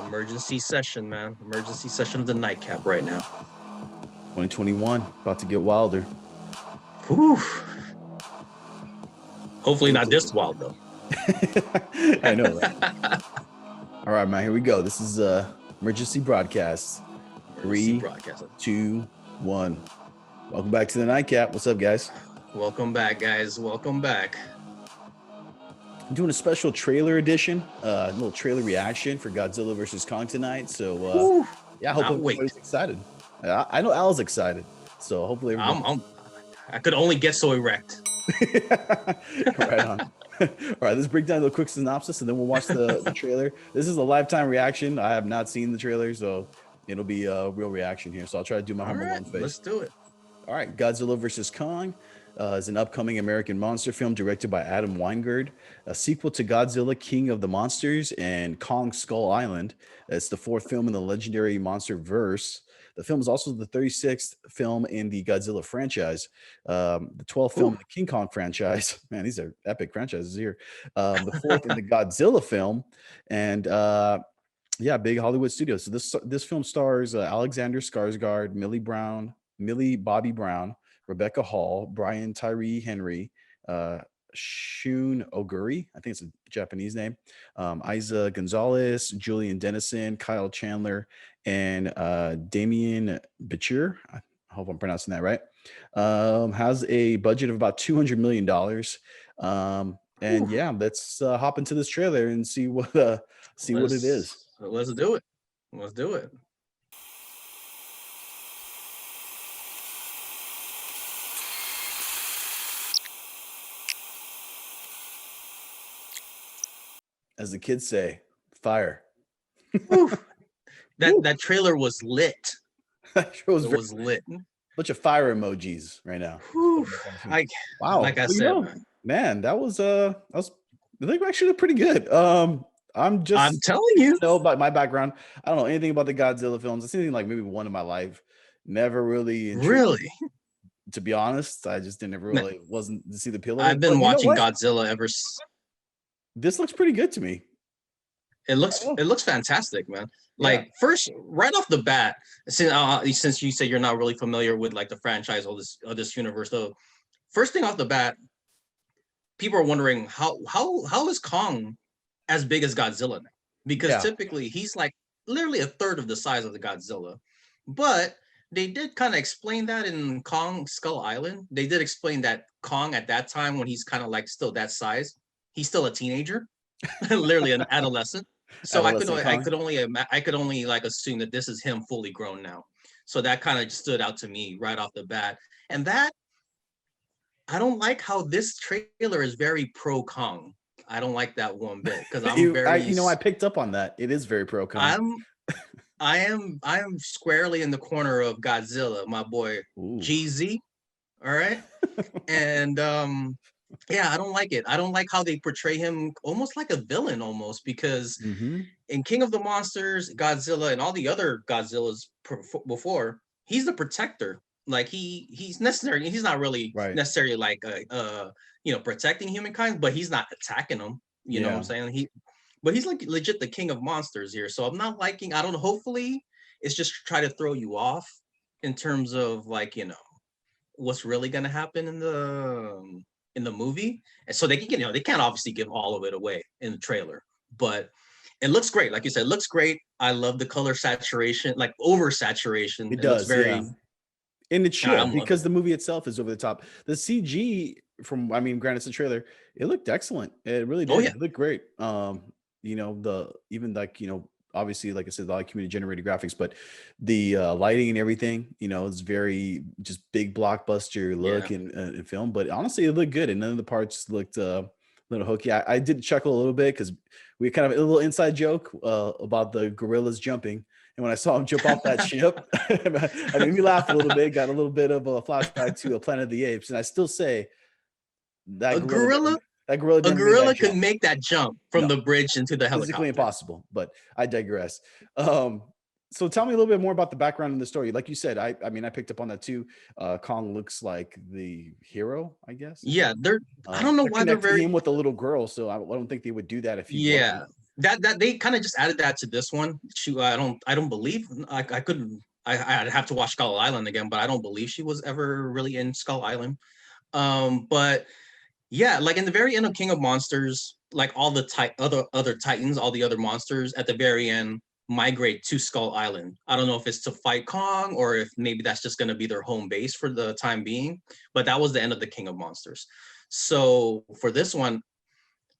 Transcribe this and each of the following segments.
emergency session, man. Emergency session of the nightcap right now. 2021, about to get wilder. Whew. Hopefully not this wild, though. I know, right? All right, man, here we go. This is emergency broadcast. Three, 2, 1. Welcome back to the nightcap. What's up, guys? Welcome back, guys. Welcome back. I'm doing a special trailer edition, a little trailer reaction for Godzilla versus Kong tonight. So, yeah, I hope everybody's excited. I know Al's excited, so hopefully everybody... I could only get so erect. Right on. All right, let's break down the quick synopsis, and then we'll watch the trailer. This is a lifetime reaction. I have not seen the trailer, so it'll be a real reaction here. So I'll try to do my Home Alone face. Let's do it. All right, Godzilla vs. Kong is an upcoming American monster film directed by Adam Wingard, a sequel to Godzilla, King of the Monsters, and Kong Skull Island. It's the fourth film in the legendary monster verse. The film is also the 36th film in the Godzilla franchise, the 12th film in the King Kong franchise. Man, these are epic franchises here. The fourth in the Godzilla film, and yeah, big Hollywood studio. So this film stars Alexander Skarsgård, Millie Bobby Brown, Rebecca Hall, Brian Tyree Henry, Shun Oguri, I think it's a Japanese name, Isa Gonzalez, Julian Dennison, Kyle Chandler, and Damien Bichir. I hope I'm pronouncing that right. Has a budget of about $200 million. And yeah, let's hop into this trailer and see what it is. Let's do it. Let's do it. As the kids say, fire. That trailer was lit. It was lit. Bunch of fire emojis right now. Wow. Like I said, man, that was I think actually pretty good. I'm telling you, know about my background. I don't know anything about the Godzilla films. I've seen like maybe one in my life. Never really to be honest, I just didn't really wasn't to see the appeal. I've been watching Godzilla ever. This looks pretty good to me. It looks fantastic, man. Like first, right off the bat, since you say you're not really familiar with like the franchise or this universe, though, first thing off the bat, people are wondering how is Kong as big as Godzilla now? Because typically he's like literally a third of the size of the Godzilla. But they did kind of explain that in Kong Skull Island. They did explain that Kong at that time, when he's kind of like still that size, he's still a teenager, literally an adolescent. So I could only like assume that this is him fully grown now. So that kind of stood out to me right off the bat. And that I don't like how this trailer is very pro Kong. I don't like that one bit because I picked up on that. It is very pro Kong. I am squarely in the corner of Godzilla, my boy. GZ. All right. And yeah, I don't like it. I don't like how they portray him almost like a villain almost, because in King of the Monsters, Godzilla, and all the other Godzillas before, he's the protector. Like he's necessary. He's not really necessarily like protecting humankind, but he's not attacking them. You know what I'm saying? But he's like legit the king of monsters here. So I'm not liking, I don't know, hopefully it's just try to throw you off in terms of like, what's really gonna happen in the movie. And so they can, they can't obviously give all of it away in the trailer, but it looks great. Like you said, it looks great. I love the color saturation, like oversaturation. It does, and it should, because the movie itself is over the top. The CG granted it's a trailer, it looked excellent. It really did. It looked great. Obviously, like I said, a lot of community generated graphics, but the lighting and everything, it's very just big blockbuster look in film. But honestly, it looked good, and none of the parts looked a little hokey. I did chuckle a little bit because we kind of a little inside joke about the gorillas jumping. And when I saw him jump off that ship, I made me laugh a little bit, got a little bit of a flashback to a Planet of the Apes. And I still say that a gorilla could make that jump from the bridge into the helicopter. Physically impossible, but I digress. So tell me a little bit more about the background in the story. Like you said, I picked up on that too. Kong looks like the hero, I guess. Yeah, I don't know why they're very him with the little girl. So I don't think they would do that if he wasn't. that they kind of just added that to this one. I don't believe I couldn't. I'd have to watch Skull Island again, but I don't believe she was ever really in Skull Island. But yeah, like in the very end of King of Monsters, like all the other titans, all the other monsters at the very end migrate to Skull Island. I don't know if it's to fight Kong or if maybe that's just going to be their home base for the time being, but that was the end of the King of Monsters. So for this one,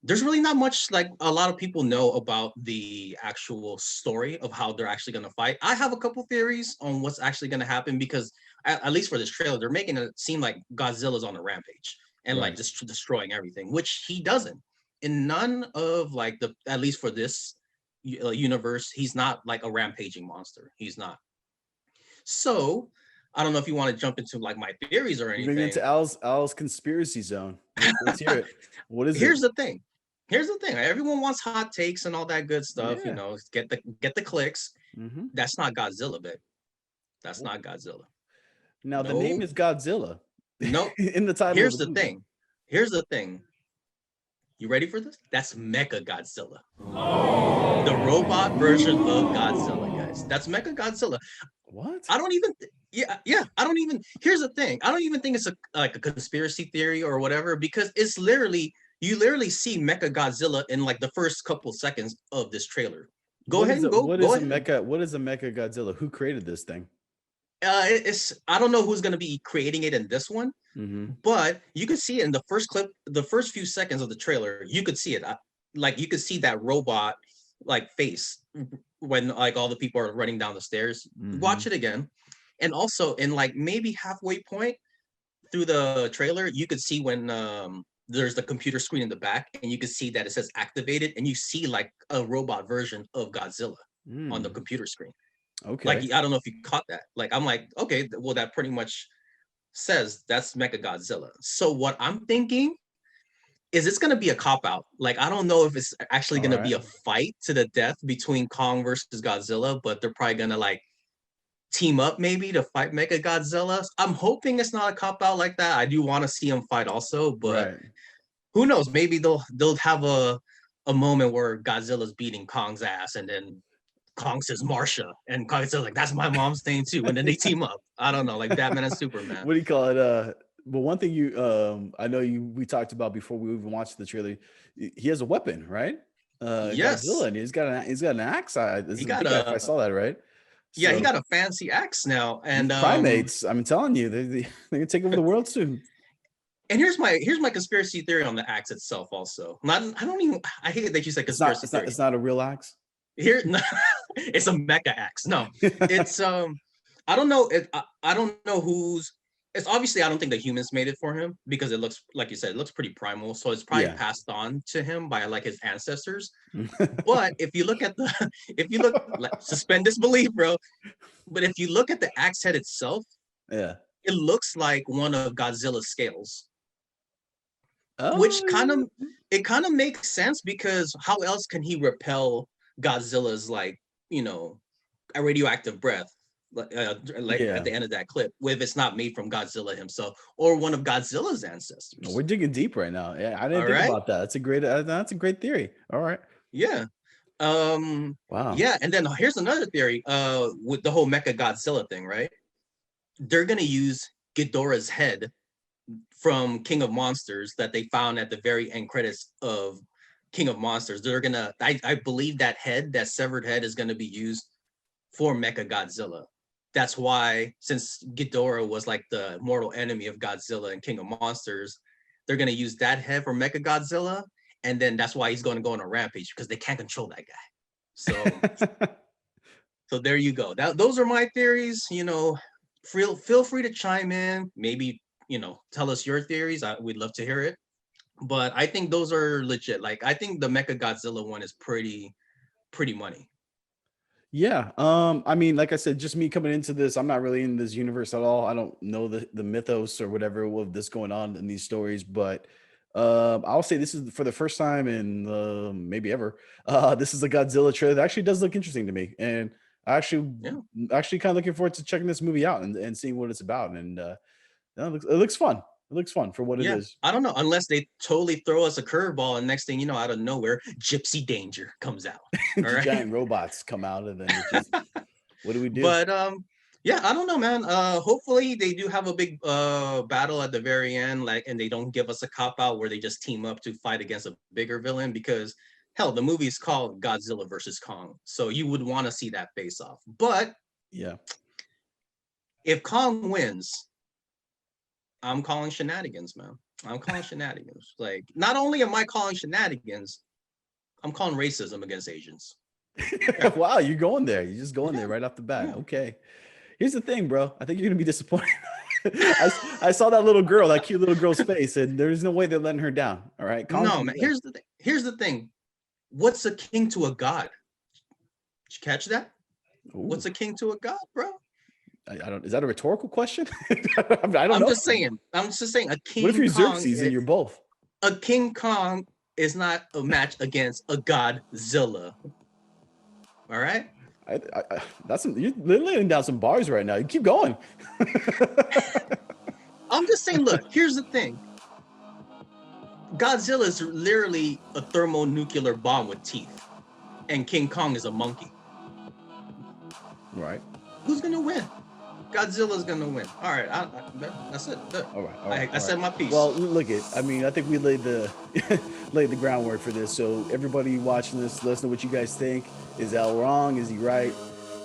there's really not much like a lot of people know about the actual story of how they're actually going to fight. I have a couple theories on what's actually going to happen because at least for this trailer, they're making it seem like Godzilla's on a rampage and like just destroying everything, which he doesn't. In none of like at least for this universe, he's not like a rampaging monster. He's not. So I don't know if you want to jump into like my theories or anything. Maybe into Al's conspiracy zone. Let's hear it. What is Here's the thing. Here's the thing. Everyone wants hot takes and all that good stuff. You know, get the clicks. That's not Godzilla, babe. That's not Godzilla. Now the name is Godzilla. No, in the title. Here's the thing. Here's the thing. You ready for this? That's MECHA Godzilla. Oh. The robot version of Godzilla, guys. That's MECHA Godzilla. What? I don't even. Yeah. I don't even. Here's the thing. I don't even think it's like a conspiracy theory or whatever because it's literally. You literally see MECHA Godzilla in like the first couple seconds of this trailer. Go ahead and go. What is a MECHA Godzilla? Who created this thing? I don't know who's going to be creating it in this one, but you could see it in the first clip, the first few seconds of the trailer. You could see it, like you could see that robot like face when like all the people are running down the stairs. Watch it again, and also in like maybe halfway point through the trailer, you could see when there's the computer screen in the back, and you can see that it says activated, and you see like a robot version of Godzilla on the computer screen. Okay. Like, I don't know if you caught that. Like, I'm like, okay, well, that pretty much says that's MECHA Godzilla. So what I'm thinking is it's going to be a cop-out. Like, I don't know if it's actually going to be a fight to the death between Kong versus Godzilla, but they're probably going to like team up maybe to fight MECHA Godzilla. I'm hoping it's not a cop-out like that. I do want to see them fight also, but who knows? Maybe they'll have a moment where Godzilla's beating Kong's ass, and then Kong says Marsha, and Kong says like, that's my mom's name too, and then they team up. I don't know, like Batman and Superman. What do you call it? But one thing I know we talked about before we even watched the trailer, he has a weapon, right? Yes. Godzilla, and he's got an axe. I saw that, right? Yeah, so, he got a fancy axe now, and primates. I'm telling you, they can take over the world soon. And here's my conspiracy theory on the axe itself. Also, I hate that you said conspiracy theory. It's not a real axe. Here, no, it's a mecha axe. No, it's I don't know. I don't know who's. It's obviously I don't think the humans made it for him because it looks like you said it looks pretty primal. So it's probably passed on to him by like his ancestors. But if you look like, suspend disbelief, bro. But if you look at the axe head itself, it looks like one of Godzilla's scales. Which kind of makes sense because how else can he repel Godzilla's like, a radioactive breath at the end of that clip if it's not made from Godzilla himself or one of Godzilla's ancestors. We're digging deep right now. Yeah, I didn't think about that. That's a great theory. All right. Yeah. Wow. Yeah, and then here's another theory with the whole MECHA Godzilla thing, right? They're gonna use Ghidorah's head from King of Monsters that they found at the very end credits of King of Monsters. They're gonna, I believe that severed head is gonna be used for MECHA Godzilla. That's why, since Ghidorah was like the mortal enemy of Godzilla and King of Monsters, they're gonna use that head for MECHA Godzilla, and then that's why he's gonna go on a rampage because they can't control that guy. So, so there you go. Those are my theories. Feel free to chime in. Maybe tell us your theories. We'd love to hear it. But I think those are legit. Like, I think the MECHA Godzilla one is pretty money. Yeah. I mean, like I said, just me coming into this, I'm not really in this universe at all. I don't know the mythos or whatever of this going on in these stories, but I'll say this is for the first time in maybe ever. This is a Godzilla trailer that actually does look interesting to me, and I actually kind of looking forward to checking this movie out and seeing what it's about. And it looks fun. It looks fun for what it is. I don't know, unless they totally throw us a curveball, and next thing you know, out of nowhere, Gypsy Danger comes out. All right, Giant robots come out, and then it's just, what do we do? but yeah, I don't know, man. Hopefully they do have a big battle at the very end, like, and they don't give us a cop out where they just team up to fight against a bigger villain, because hell, the movie is called Godzilla versus Kong, so you would want to see that face off. But Yeah, if Kong wins, I'm calling shenanigans, man. I'm calling shenanigans. Like, not only am I calling shenanigans, I'm calling racism against Asians. wow, you're going there. You're just going there right off the bat. Okay. Here's the thing, bro. I think you're gonna be disappointed. I saw that little girl, that cute little girl's face, and there's no way they're letting her down. All right. No, man. Here's the thing. Here's the thing. What's a king to a god? Did you catch that? Ooh. What's a king to a god, bro? I don't. Is that a rhetorical question? I don't know. I'm just saying. A King. What if you're Xerxes and you're both? A King Kong is not a match against a Godzilla. All right. That's some, you're laying down some bars right now. You keep going. I'm just saying. Look, here's the thing. Godzilla is literally a thermonuclear bomb with teeth, and King Kong is a monkey. Right. Who's gonna win? Godzilla's gonna win. All right, that's it. All right. I said my piece. Well, look it. I mean, I think we laid the laid the groundwork for this. So everybody watching this, let us know what you guys think. Is Al wrong? Is he right?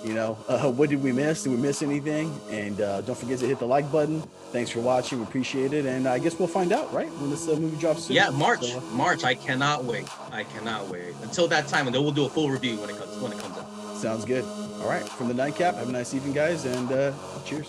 You know, what did we miss? Did we miss anything? And don't forget to hit the like button. Thanks for watching. We appreciate it. And I guess we'll find out, right, when this movie drops soon. Yeah, March. So, March. I cannot wait. Until that time, and then we'll do a full review when it comes out. Sounds good. All right. From the Nightcap, have a nice evening, guys, and cheers.